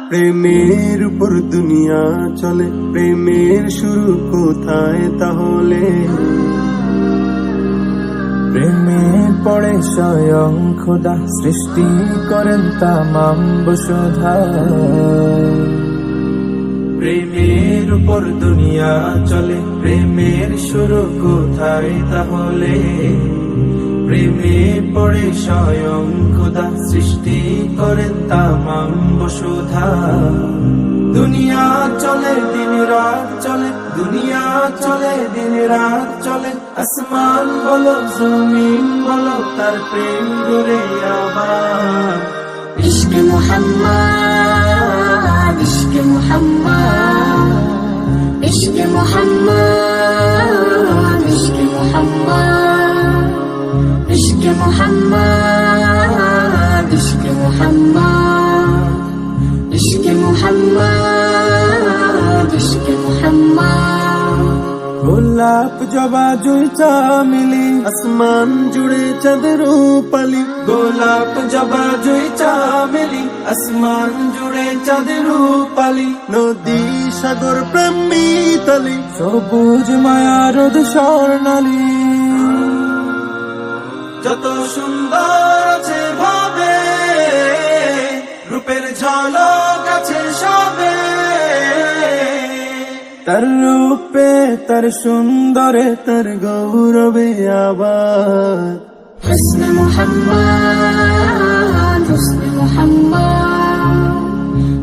প্রেমের উপর দুনিয়া চলে, প্রেমের শুরু কোথায় তাহলে? প্রেমের পরে স্বয়ং খোদা সৃষ্টি করেন তামাম বসুধা। প্রেমের উপর দুনিয়া চলে, প্রেমের শুরু কোথায় তাহলে? প্রেমের পরে স্বয়ং খোদা সৃষ্টি করেন তামাম বসুধা। দুনিয়া চলে দিন রাত চলে, দুনিয়া চলে দিন রাত চলে, আসমান বলো জমিন বলো তার প্রেম গড়ে আবার। ইশকে মুহাম্মদ, ইশকে মুহাম্মদ, ইশকে মুহাম্মদ, ইশকে মুহাম্মদ, ইশকে মুহাম্মদ, ইশকে মুহাম্মদ, ইশকে মুহাম্মদ, ইশকে মুহাম্মদ। গোলাপ জবা জুই চামেলি, আসমান জুড়ে চাঁদের রূপালি। গোলাপ জবা জুই চামেলি, আসমান জুড়ে চাঁদের রূপালি। নদী সাগর প্রেম মিতালি, সবুজ মায়া রোদ স্বর্ণালী। যত সুন্দর আছে ভাবে, রূপের ঝলক আছে সবে। তার রূপে তার সুন্দরে তার গৌরবে আবার। হুসন মুহাম্মদ, হুসন মুহাম্মদ,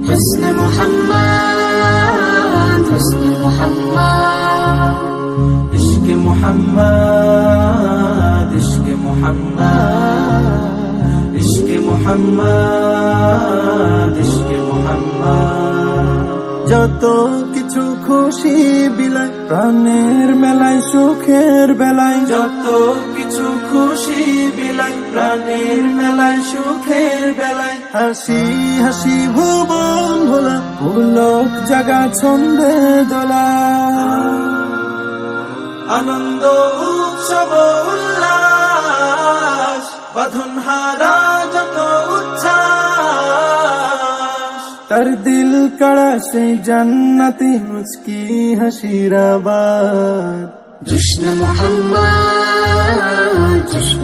হুসন মুহাম্মদ, হুসন মুহাম্মদ। ইশকে মুহাম্মদ, ইশকে মুহাম্মদ, ইশকে মুহাম্মদ, ইশকে মুহাম্মদ। যত কিছু খুশি বিলায়, প্রাণের মেলায় সুখের বেলায়। যত কিছু খুশি বিলাই, প্রাণের মেলায় সুখের বেলায়। হাসি হাসি ভুবন ভোলা, পুলক জাগা ছন্দে দোলা। আনন্দ উৎসব উল্লাস, বাঁধন হারা যত উচ্ছ্বাস। তার দিল কাড়া সেই জান্নাতি মুচকি হাসির আবার। জশ্ন মুহাম্মদ, জশ্ন